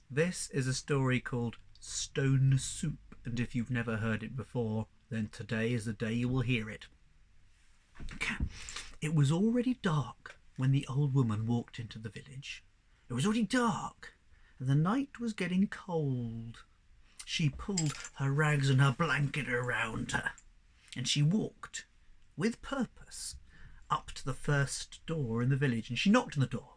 This is a story called Stone Soup, and if you've never heard it before, then today is the day you will hear it. It was already dark when the old woman walked into the village. It was already dark, and the night was getting cold. She pulled her rags and her blanket around her, and she walked, with purpose, up to the first door in the village, and she knocked on the door.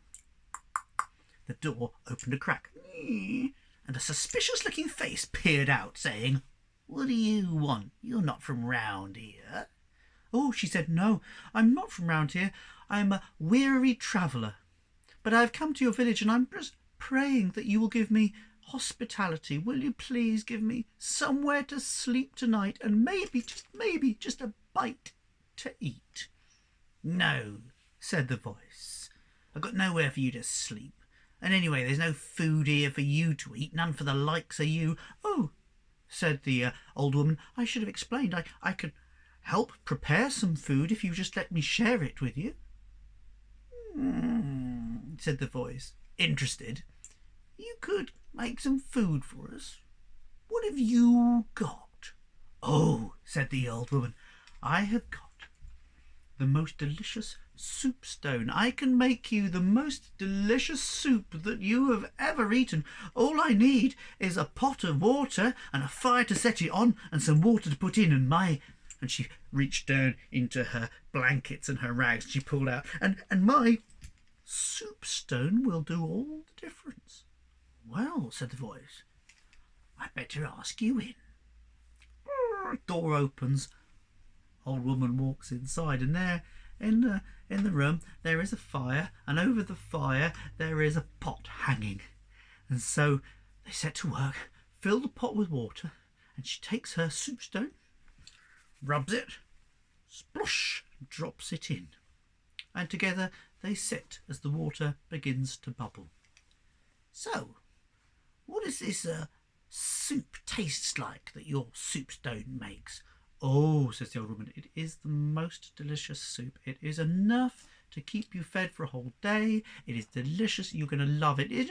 The door opened a crack, and a suspicious-looking face peered out, saying, "What do you want? You're not from round here." "Oh," she said, "no, I'm not from round here. I'm a weary traveller. But I've come to your village, and I'm just praying that you will give me hospitality. Will you please give me somewhere to sleep tonight, and maybe, just a bite to eat?" "No," said the voice. "I've got nowhere for you to sleep. And anyway, there's no food here for you to eat, none for the likes of you." "Oh," said the old woman, "I should have explained. I could help prepare some food if you just let me share it with you." Said the voice, interested. "You could make some food for us. What have you got?" "Oh," said the old woman, "I have got the most delicious soup stone. I can make you the most delicious soup that you have ever eaten. All I need is a pot of water and a fire to set it on and some water to put in, and she reached down into her blankets and her rags. She pulled out, and my soup stone will do all the difference." "Well," said the voice, "I'd better ask you in." Door opens. Old woman walks inside, and there in the room there is a fire, and over the fire there is a pot hanging. And so they set to work, fill the pot with water, and she takes her soup stone, rubs it, splosh, drops it in, and together they sit as the water begins to bubble. "So, what does this soup taste like that your soup stone makes?" "Oh," says the old woman, "it is the most delicious soup. It is enough to keep you fed for a whole day. It is delicious. You're going to love it. It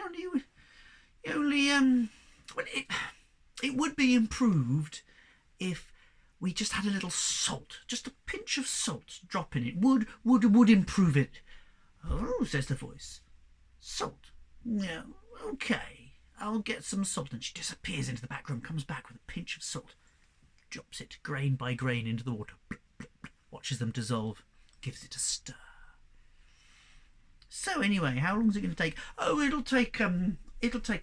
would be improved if we just had a little salt, just a pinch of salt drop in it. Would improve it." "Oh," says the voice, "salt? Yeah, okay, I'll get some salt." And she disappears into the back room, comes back with a pinch of salt, drops it grain by grain into the water, watches them dissolve, gives it a stir. "So anyway, how long is it going to take?" "Oh, it'll take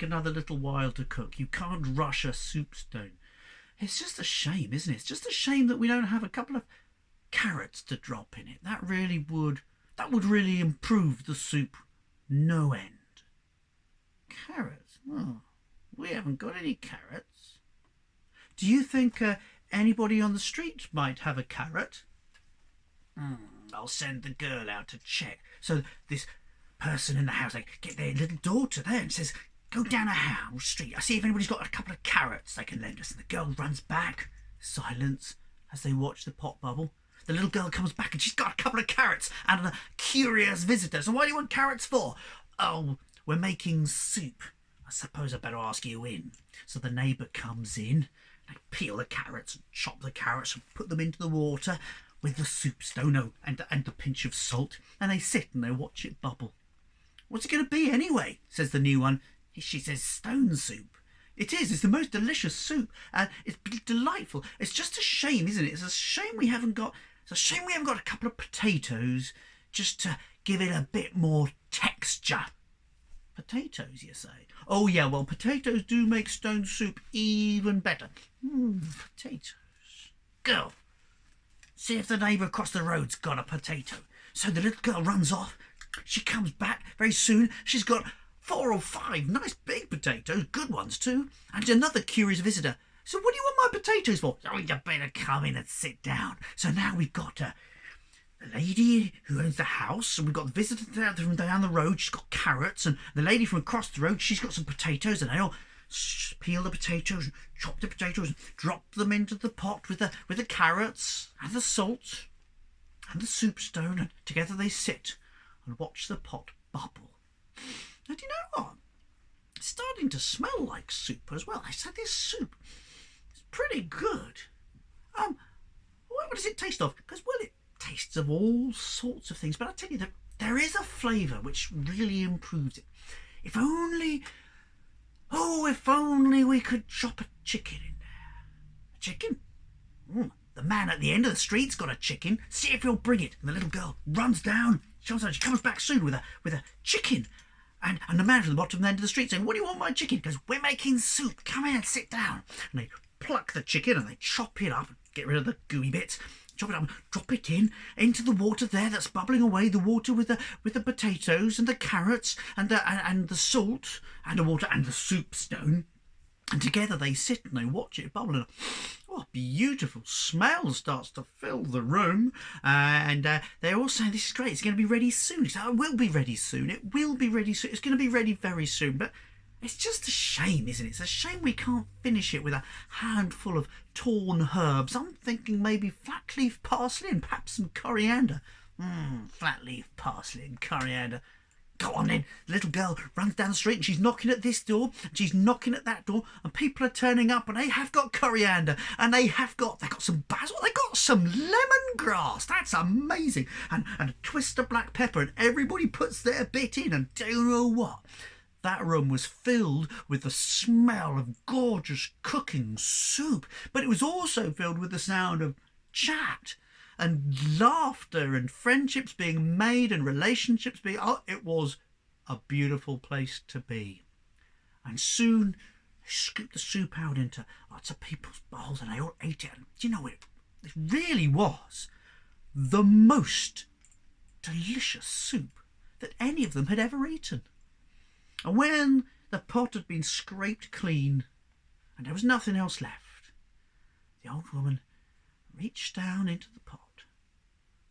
another little while to cook. You can't rush a soup stone. It's just a shame, isn't it? It's just a shame that we don't have a couple of carrots to drop in it. That would really improve the soup no end." "Carrots? Oh, we haven't got any carrots." "Do you think anybody on the street might have a carrot?" "I'll send the girl out to check." So this person in the house, they get their little daughter there and says, "Go down a house street. I see if anybody's got a couple of carrots they can lend us." And the girl runs back. Silence as they watch the pot bubble. The little girl comes back and she's got a couple of carrots and a curious visitor. "So what do you want carrots for?" "Oh, we're making soup. I suppose I'd better ask you in." So the neighbour comes in. They peel the carrots and chop the carrots and put them into the water with the soup stone and the pinch of salt, and they sit and they watch it bubble. "What's it going to be anyway?" says the new one. She says, "Stone soup." "It is. It's the most delicious soup, and it's delightful. It's just a shame, isn't it? It's a shame we haven't got a couple of potatoes just to give it a bit more texture." "Potatoes, you say?" "Oh yeah, well, potatoes do make stone soup even better." Potatoes. "Girl, see if the neighbour across the road's got a potato." So the little girl runs off. She comes back very soon. She's got 4 or 5 nice big potatoes, good ones too, and another curious visitor. "So what do you want my potatoes for?" "Oh, you better come in and sit down." So now we've got the lady who owns the house, and we've got the visitor from down the road. She's got carrots, and the lady from across the road, she's got some potatoes, and they all peel the potatoes, chop the potatoes, drop them into the pot with the carrots and the salt and the soup stone, and together they sit and watch the pot bubble. And you know what? It's starting to smell like soup as well. I said this soup is pretty good. What does it taste of? Because, well, it tastes of all sorts of things. But I tell you that there is a flavour which really improves it. If only we could chop a chicken in there. A chicken? The man at the end of the street's got a chicken. See if he'll bring it. And the little girl runs down. She comes back soon with a chicken. And the man from the bottom end of the street saying, "What do you want, my chicken?" He goes, "We're making soup. Come in and sit down." And they pluck the chicken and they chop it up, get rid of the gooey bits, chop it up, drop it into the water there that's bubbling away. The water with the potatoes and the carrots and the salt and the water and the soup stone. And together they sit and they watch it bubble. And a beautiful smell starts to fill the room. And they're all saying, "This is great. It's going to be ready soon." It's like, "It will be ready soon. It will be ready soon. It's going to be ready very soon." But it's just a shame, isn't it? It's a shame we can't finish it with a handful of torn herbs. I'm thinking maybe flat leaf parsley and perhaps some coriander. Flat leaf parsley and coriander. Go on then. The little girl runs down the street and she's knocking at this door and she's knocking at that door and people are turning up and they have got coriander and they've got some basil, they've got some lemongrass. That's amazing. And a twist of black pepper, and everybody puts their bit in, and do you know what? That room was filled with the smell of gorgeous cooking soup, but it was also filled with the sound of chat and laughter and friendships being made and relationships being... it was a beautiful place to be. And soon they scooped the soup out into lots of people's bowls and they all ate it. And do you know, it really was the most delicious soup that any of them had ever eaten. And when the pot had been scraped clean and there was nothing else left, the old woman reached down into the pot.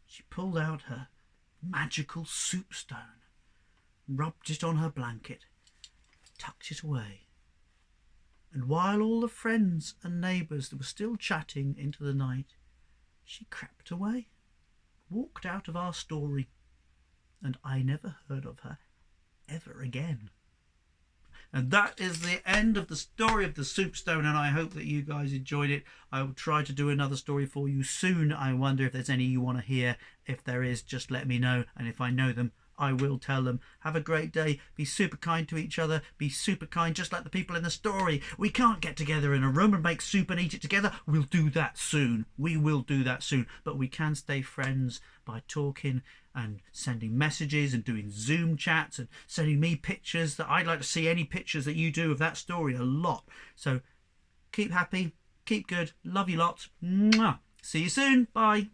She pulled out her magical soup stone, rubbed it on her blanket, tucked it away. And while all the friends and neighbours were still chatting into the night, she crept away, walked out of our story, and I never heard of her ever again. And that is the end of the story of the soup stone, and I hope that you guys enjoyed it. I will try to do another story for you soon. I wonder if there's any you want to hear. If there is, just let me know, and if I know them, I will tell them. Have a great day. Be super kind to each other. Be super kind, just like the people in the story. We can't get together in a room and make soup and eat it together. We'll do that soon. We will do that soon. But we can stay friends by talking and sending messages and doing Zoom chats and sending me pictures. That I'd like to see any pictures that you do of that story, a lot. So keep happy, keep good, love you lots. Mwah. See you soon. Bye.